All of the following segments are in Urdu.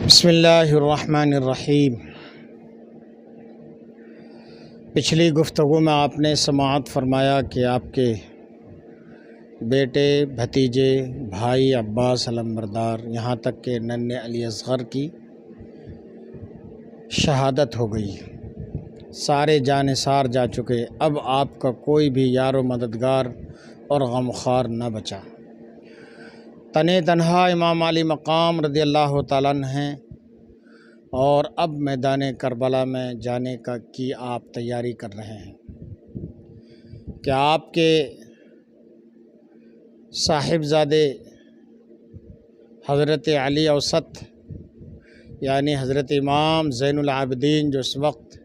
بسم اللہ الرحمن الرحیم۔ پچھلی گفتگو میں آپ نے سماعت فرمایا کہ آپ کے بیٹے، بھتیجے، بھائی عباس علمبردار، یہاں تک کہ ننھے علی اصغر کی شہادت ہو گئی، سارے جانثار جا چکے۔ اب آپ کا کوئی بھی یار و مددگار اور غمخوار نہ بچا۔ تنے تنہا امام علی مقام رضی اللہ تعالیٰ عنہ ہیں، اور اب میدان کربلا میں جانے کی آپ تیاری کر رہے ہیں کہ آپ کے صاحبزادے حضرت علی اوسط یعنی حضرت امام زین العابدین، جو اس وقت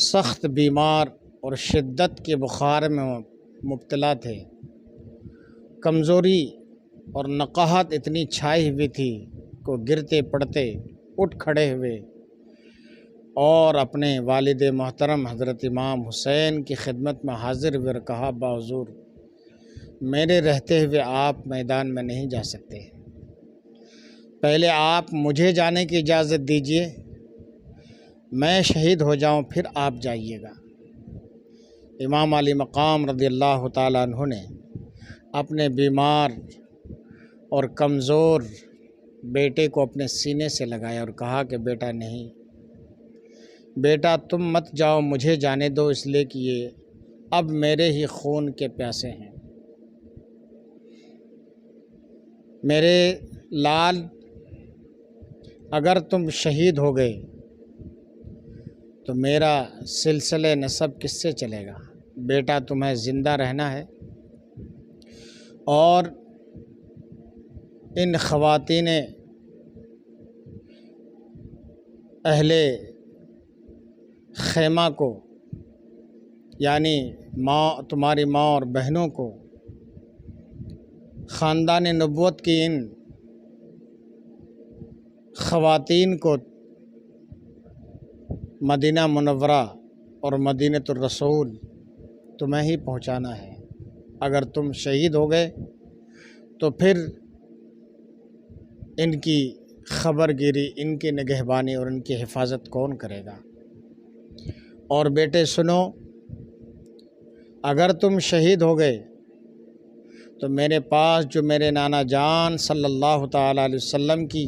سخت بیمار اور شدت کے بخار میں مبتلا تھے، کمزوری اور نقاہت اتنی چھائی ہوئی تھی کہ گرتے پڑتے اٹھ کھڑے ہوئے اور اپنے والد محترم حضرت امام حسین کی خدمت میں حاضر ہوئے اور کہا، حضور میرے رہتے ہوئے آپ میدان میں نہیں جا سکتے، پہلے آپ مجھے جانے کی اجازت دیجئے، میں شہید ہو جاؤں پھر آپ جائیے گا۔ امام علی مقام رضی اللہ تعالیٰ عنہ نے اپنے بیمار اور کمزور بیٹے کو اپنے سینے سے لگایا اور کہا کہ بیٹا نہیں، بیٹا تم مت جاؤ، مجھے جانے دو، اس لیے کہ یہ اب میرے ہی خون کے پیاسے ہیں۔ میرے لال، اگر تم شہید ہو گئے تو میرا سلسلہ نسب کس سے چلے گا؟ بیٹا تمہیں زندہ رہنا ہے، اور ان خواتین اہل خیمہ کو یعنی تمہاری ماں اور بہنوں کو، خاندان نبوت کی ان خواتین کو مدینہ منورہ اور مدینۃ الرسول تمہیں ہی پہنچانا ہے۔ اگر تم شہید ہو گئے تو پھر ان کی خبر گیری، ان کی نگہبانی اور ان کی حفاظت کون کرے گا؟ اور بیٹے سنو، اگر تم شہید ہو گئے تو میرے پاس جو میرے نانا جان صلی اللہ تعالیٰ علیہ وسلم کی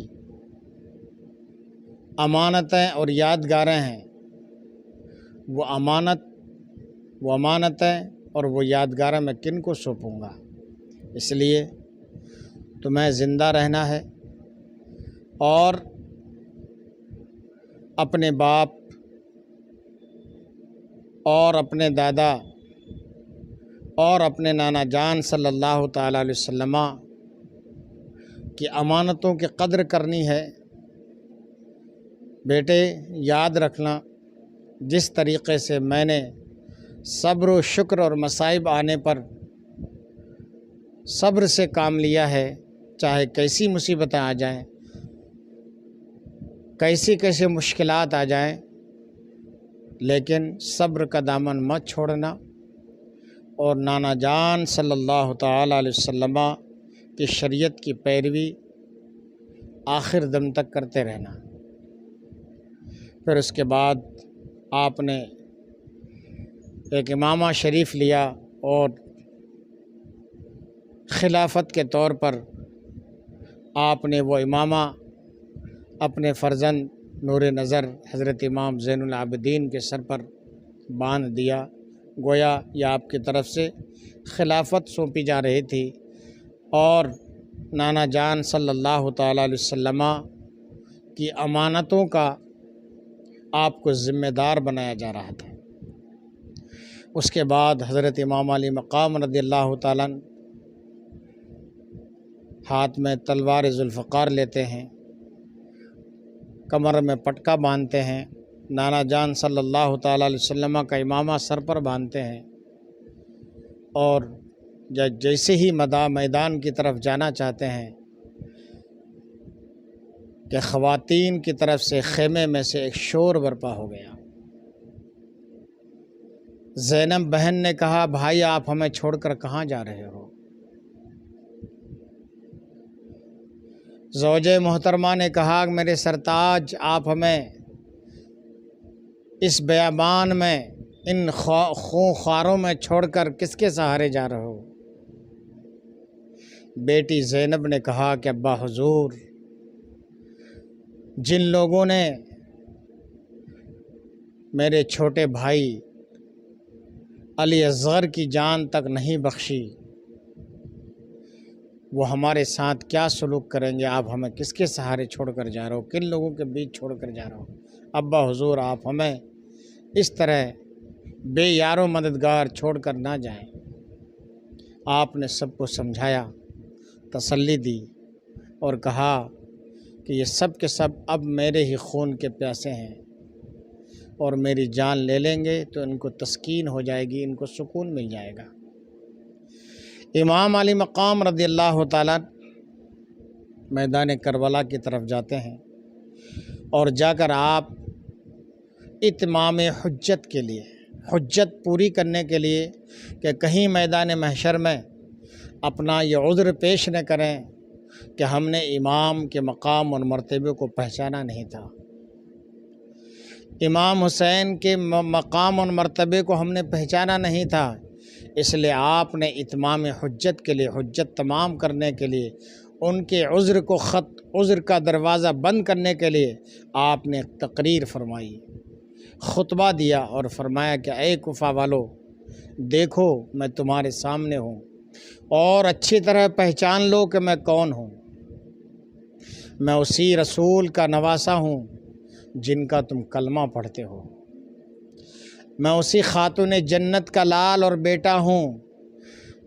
امانتیں اور یادگاریں ہیں، وہ امانتیں اور وہ یادگاریں میں کن کو سونپوں گا؟ اس لیے تمہیں زندہ رہنا ہے اور اپنے باپ اور اپنے دادا اور اپنے نانا جان صلی اللہ تعالیٰ علیہ وسلم کی امانتوں کی قدر کرنی ہے۔ بیٹے یاد رکھنا، جس طریقے سے میں نے صبر و شکر اور مصائب آنے پر صبر سے کام لیا ہے، چاہے کیسی مصیبتیں آ جائیں، کیسی مشکلات آ جائیں، لیکن صبر کا دامن مت چھوڑنا اور نانا جان صلی اللہ تعالیٰ علیہ وسلم کی شریعت کی پیروی آخر دم تک کرتے رہنا۔ پھر اس کے بعد آپ نے ایک امامہ شریف لیا اور خلافت کے طور پر آپ نے وہ امامہ اپنے فرزند نور نظر حضرت امام زین العابدین کے سر پر باندھ دیا، گویا یہ آپ کی طرف سے خلافت سونپی جا رہی تھی اور نانا جان صلی اللہ تعالیٰ علیہ وسلم کی امانتوں کا آپ کو ذمہ دار بنایا جا رہا تھا۔ اس کے بعد حضرت امام علی مقام رضی اللہ تعالیٰ عنہ ہاتھ میں تلوار ذوالفقار لیتے ہیں، کمر میں پٹکا باندھتے ہیں، نانا جان صلی اللہ تعالیٰ علیہ وسلم کا امامہ سر پر باندھتے ہیں، اور جیسے ہی میدان کی طرف جانا چاہتے ہیں کہ خواتین کی طرف سے خیمے میں سے ایک شور برپا ہو گیا۔ زینب بہن نے کہا، بھائی آپ ہمیں چھوڑ کر کہاں جا رہے ہو؟ زوجہ محترمہ نے کہا کہ میرے سرتاج، آپ ہمیں اس بیابان میں ان خونخواروں میں چھوڑ کر کس کے سہارے جا رہے ہو؟ بیٹی زینب نے کہا کہ ابا حضور، جن لوگوں نے میرے چھوٹے بھائی علی اصغر کی جان تک نہیں بخشی، وہ ہمارے ساتھ کیا سلوک کریں گے؟ آپ ہمیں کس کے سہارے چھوڑ کر جا رہے ہو؟ کن لوگوں کے بیچ چھوڑ کر جا رہے ہو؟ ابا حضور، آپ ہمیں اس طرح بے یار و مددگار چھوڑ کر نہ جائیں۔ آپ نے سب کو سمجھایا، تسلی دی اور کہا کہ یہ سب کے سب اب میرے ہی خون کے پیاسے ہیں، اور میری جان لے لیں گے تو ان کو تسکین ہو جائے گی، ان کو سکون مل جائے گا۔ امام علی مقام رضی اللہ تعالیٰ میدان کربلا کی طرف جاتے ہیں، اور جا کر آپ اتمام حجت کے لیے، حجت پوری کرنے کے لیے کہ کہیں میدان محشر میں اپنا یہ عذر پیش نہ کریں کہ ہم نے امام کے مقام اور مرتبے کو پہچانا نہیں تھا، امام حسین کے مقام اور مرتبے کو ہم نے پہچانا نہیں تھا، اس لیے آپ نے اتمام حجت کے لیے، حجت تمام کرنے کے لیے، ان کے عذر کا دروازہ بند کرنے کے لیے آپ نے تقریر فرمائی، خطبہ دیا اور فرمایا کہ اے کوفہ والو، دیکھو میں تمہارے سامنے ہوں اور اچھی طرح پہچان لو کہ میں کون ہوں۔ میں اسی رسول کا نواسا ہوں جن کا تم کلمہ پڑھتے ہو، میں اسی خاتون جنت کا لال اور بیٹا ہوں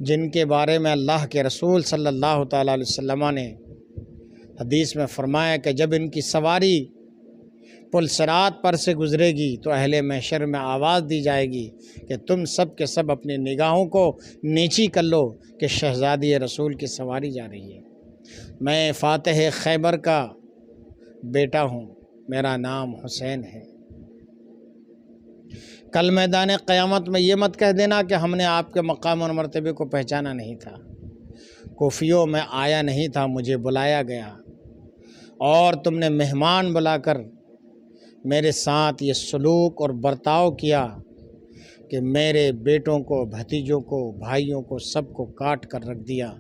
جن کے بارے میں اللہ کے رسول صلی اللہ تعالیٰ علیہ وسلم نے حدیث میں فرمایا کہ جب ان کی سواری پل صراط پر سے گزرے گی تو اہل محشر میں آواز دی جائے گی کہ تم سب کے سب اپنی نگاہوں کو نیچی کر لو کہ شہزادی رسول کی سواری جا رہی ہے۔ میں فاتح خیبر کا بیٹا ہوں، میرا نام حسین ہے۔ کل میدان قیامت میں یہ مت کہہ دینا کہ ہم نے آپ کے مقام اور مرتبے کو پہچانا نہیں تھا، کوفیوں میں آیا نہیں تھا، مجھے بلایا گیا اور تم نے مہمان بلا کر میرے ساتھ یہ سلوک اور برتاؤ کیا کہ میرے بیٹوں کو، بھتیجوں کو، بھائیوں کو، سب کو کاٹ کر رکھ دیا،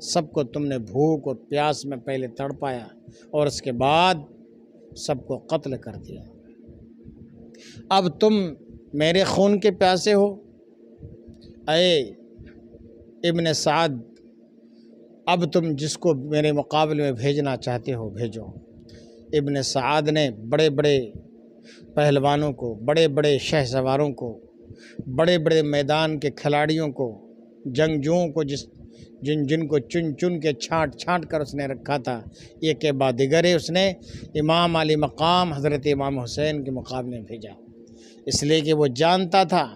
سب کو تم نے بھوک اور پیاس میں پہلے تڑپایا اور اس کے بعد سب کو قتل کر دیا۔ اب تم میرے خون کے پیاسے ہو؟ اے ابن سعد، اب تم جس کو میرے مقابلے میں بھیجنا چاہتے ہو بھیجو۔ ابن سعد نے بڑے بڑے پہلوانوں کو، بڑے بڑے شہ سواروں کو، بڑے بڑے میدان کے کھلاڑیوں کو، جنگجوؤں کو، جن کو چن چن کے چھانٹ کر اس نے رکھا تھا، یہ کہ بادگرے اس نے امام علی مقام حضرت امام حسین کے مقابلے میں بھیجا، اس لیے کہ وہ جانتا تھا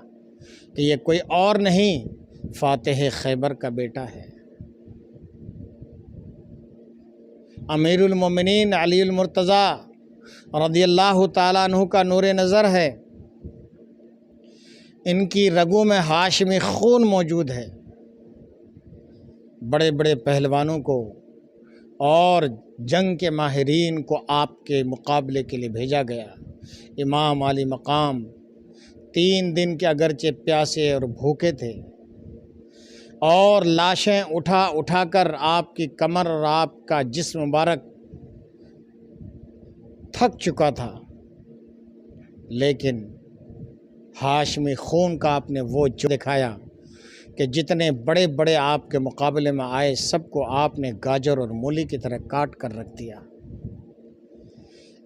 کہ یہ کوئی اور نہیں، فاتح خیبر کا بیٹا ہے، امیر المومنین علی المرتضیٰ رضی اللہ تعالیٰ عنہ کا نور نظر ہے، ان کی رگوں میں ہاشمی خون موجود ہے۔ بڑے بڑے پہلوانوں کو اور جنگ کے ماہرین کو آپ کے مقابلے کے لیے بھیجا گیا۔ امام علی مقام 3 دن کے اگرچہ پیاسے اور بھوکے تھے، اور لاشیں اٹھا کر آپ کی کمر اور آپ کا جسم مبارک تھک چکا تھا، لیکن ہاشمی خون کا آپ نے وہ جو دکھایا کہ جتنے بڑے بڑے آپ کے مقابلے میں آئے سب کو آپ نے گاجر اور مولی کی طرح کاٹ کر رکھ دیا۔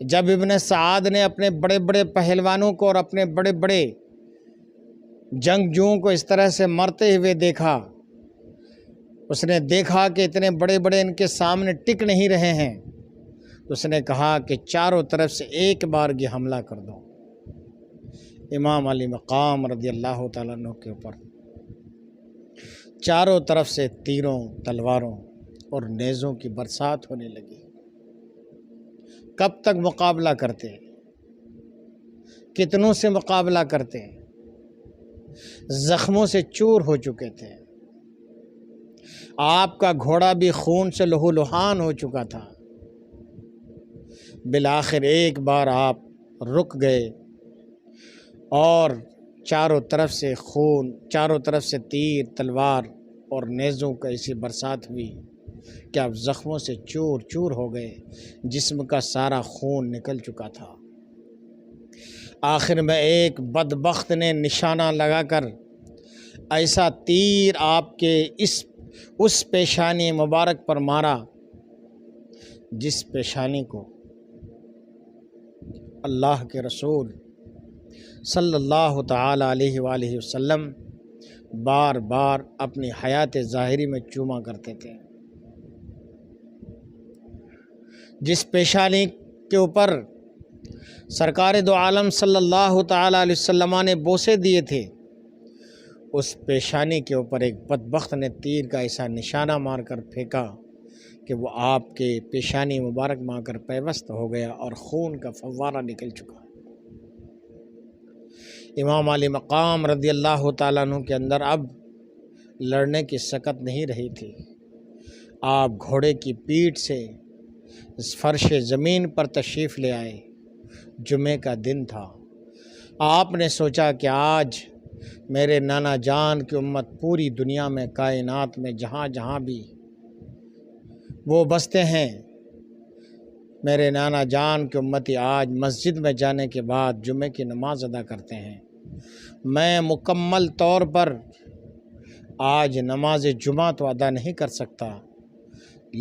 جب ابن سعد نے اپنے بڑے بڑے پہلوانوں کو اور اپنے بڑے بڑے جنگجوؤں کو اس طرح سے مرتے ہوئے دیکھا، اس نے دیکھا کہ اتنے بڑے بڑے ان کے سامنے ٹک نہیں رہے ہیں، تو اس نے کہا کہ چاروں طرف سے ایک بارگی حملہ کر دو۔ امام علی مقام رضی اللہ تعالیٰ عنہ کے اوپر چاروں طرف سے تیروں، تلواروں اور نیزوں کی برسات ہونے لگی۔ کب تک مقابلہ کرتے؟ کتنوں سے مقابلہ کرتے؟ زخموں سے چور ہو چکے تھے، آپ کا گھوڑا بھی خون سے لہو لہان ہو چکا تھا، بالآخر ایک بار آپ رک گئے اور چاروں طرف سے خون، چاروں طرف سے تیر، تلوار اور نیزوں کا ایسی برسات ہوئی کہ آپ زخموں سے چور چور ہو گئے، جسم کا سارا خون نکل چکا تھا۔ آخر میں ایک بدبخت نے نشانہ لگا کر ایسا تیر آپ کے اس پیشانی مبارک پر مارا جس پیشانی کو اللہ کے رسول صلی اللہ تعالی علیہ وآلہ وسلم بار بار اپنی حیات ظاہری میں چوما کرتے تھے، جس پیشانی کے اوپر سرکار دو عالم صلی اللہ تعالی علیہ وسلم نے بوسے دیے تھے، اس پیشانی کے اوپر ایک بدبخت نے تیر کا ایسا نشانہ مار کر پھینکا کہ وہ آپ کے پیشانی مبارک میں آ کر پیوست ہو گیا اور خون کا فوارہ نکل چکا۔ امام علی مقام رضی اللہ تعالیٰ عنہ کے اندر اب لڑنے کی سکت نہیں رہی تھی۔ آپ گھوڑے کی پیٹھ سے فرش زمین پر تشریف لے آئے۔ جمعے کا دن تھا۔ آپ نے سوچا کہ آج میرے نانا جان کی امت پوری دنیا میں، کائنات میں جہاں جہاں بھی وہ بستے ہیں، میرے نانا جان کی امتی آج مسجد میں جانے کے بعد جمعے کی نماز ادا کرتے ہیں۔ میں مکمل طور پر آج نماز جمعہ تو ادا نہیں کر سکتا،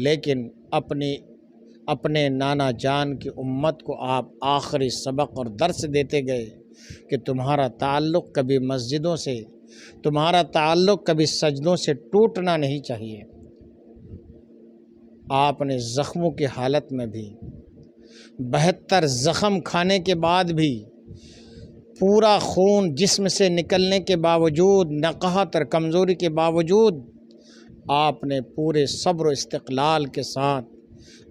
لیکن اپنے نانا جان کی امت کو آپ آخری سبق اور درس دیتے گئے کہ تمہارا تعلق کبھی مسجدوں سے، تمہارا تعلق کبھی سجدوں سے ٹوٹنا نہیں چاہیے۔ آپ نے زخموں کی حالت میں بھی، 72 زخم کھانے کے بعد بھی، پورا خون جسم سے نکلنے کے باوجود، نقاہت اور کمزوری کے باوجود، آپ نے پورے صبر و استقلال کے ساتھ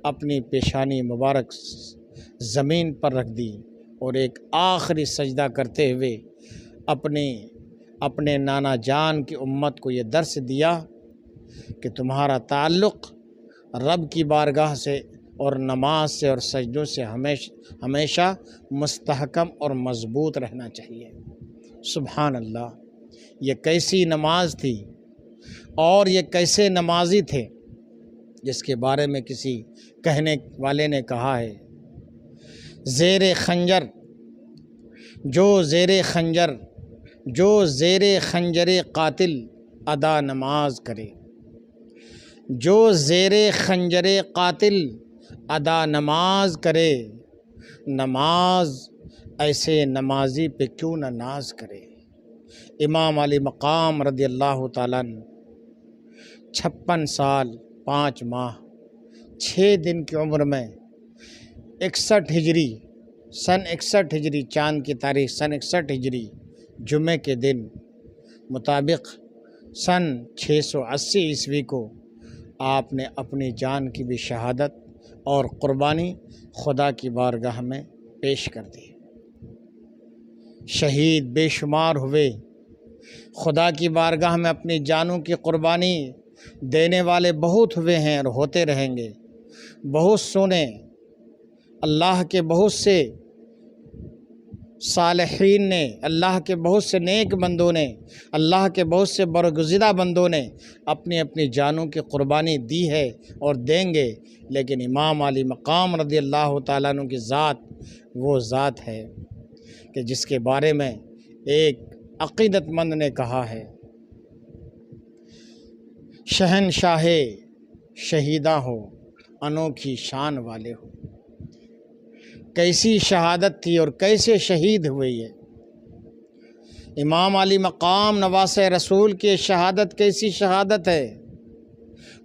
اپنی پیشانی مبارک زمین پر رکھ دی اور ایک آخری سجدہ کرتے ہوئے اپنے نانا جان کی امت کو یہ درس دیا کہ تمہارا تعلق رب کی بارگاہ سے اور نماز سے اور سجدوں سے ہمیشہ مستحکم اور مضبوط رہنا چاہیے۔ سبحان اللہ، یہ کیسی نماز تھی اور یہ کیسے نمازی تھے جس کے بارے میں کسی کہنے والے نے کہا ہے، زیر خنجر جو زیر خنجر قاتل ادا نماز کرے، جو زیر خنجر قاتل ادا نماز کرے، نماز ایسے نمازی پہ کیوں نہ ناز کرے۔ امام علی مقام رضی اللہ تعالیٰ 56 سال 5 ماہ 6 دن کی عمر میں 61 ہجری سن 61 ہجری چاند کی تاریخ سن 61 ہجری جمعے کے دن مطابق سن 680 عیسوی کو آپ نے اپنی جان کی بھی شہادت اور قربانی خدا کی بارگاہ میں پیش کر دی۔ شہید بے شمار ہوئے، خدا کی بارگاہ میں اپنی جانوں کی قربانی دینے والے بہت ہوئے ہیں اور ہوتے رہیں گے۔ بہت سونے اللہ کے بہت سے صالحین نے، اللہ کے بہت سے نیک بندوں نے، اللہ کے بہت سے برگزیدہ بندوں نے اپنی جانوں کی قربانی دی ہے اور دیں گے، لیکن امام علی مقام رضی اللہ تعالیٰ عنہ کی ذات وہ ذات ہے کہ جس کے بارے میں ایک عقیدت مند نے کہا ہے، شہنشاہ شہیداں ہو، انوکھی شان والے ہو۔ کیسی شہادت تھی اور کیسے شہید ہوئے یہ امام علی مقام نواسہ رسول کی شہادت کیسی شہادت ہے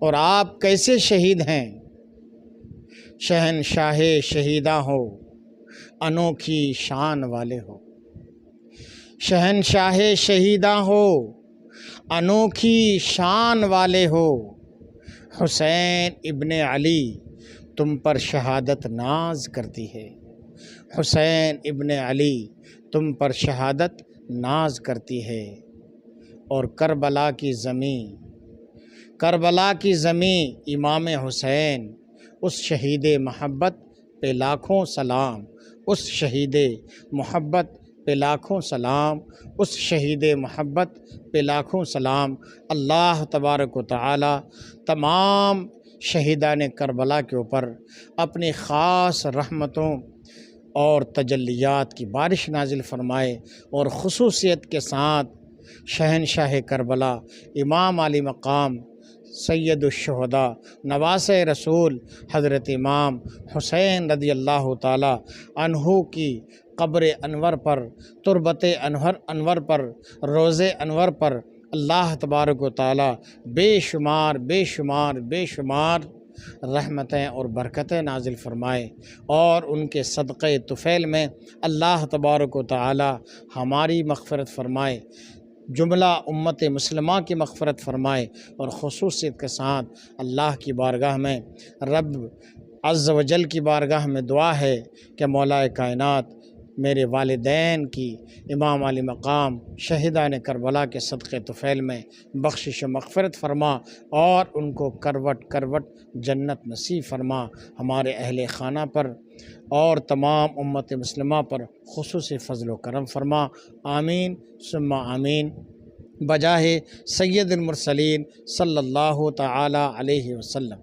اور آپ کیسے شہید ہیں۔ شہنشاہ شہیداں ہو، انوکھی شان والے ہو۔ شہنشاہ شہیداں ہو، انوکھی شان والے ہو۔ حسین ابن علی تم پر شہادت ناز کرتی ہے، حسین ابن علی تم پر شہادت ناز کرتی ہے۔ اور کربلا کی زمین امام حسین اس شہید محبت پہ لاکھوں سلام، اس شہید محبت پہ لاکھوں سلام، اس شہید محبت پہ لاکھوں سلام۔ اللہ تبارک و تعالی تمام شہیدان کربلا کے اوپر اپنی خاص رحمتوں اور تجلیات کی بارش نازل فرمائے، اور خصوصیت کے ساتھ شہنشاہ کربلا امام علی مقام سید الشہداء نواسۂ رسول حضرت امام حسین رضی اللہ تعالی عنہ کی قبر انور پر، تربت انور پر، روضے انور پر اللہ تبارک و تعالی بے شمار رحمتیں اور برکتیں نازل فرمائے، اور ان کے صدقے طفیل میں اللہ تبارک و تعالی ہماری مغفرت فرمائے، جملہ امت مسلمہ کی مغفرت فرمائے، اور خصوصیت کے ساتھ اللہ کی بارگاہ میں، رب عز و جل کی بارگاہ میں دعا ہے کہ مولا کائنات میرے والدین کی امام علی مقام شہیدان کربلا کے صدقے طفیل میں بخشش و مغفرت فرما، اور ان کو کروٹ کروٹ جنت نصیب فرما، ہمارے اہل خانہ پر اور تمام امت مسلمہ پر خصوصی فضل و کرم فرما، آمین ثم آمین، بجاہ سید المرسلین صلی اللہ تعالی علیہ وسلم۔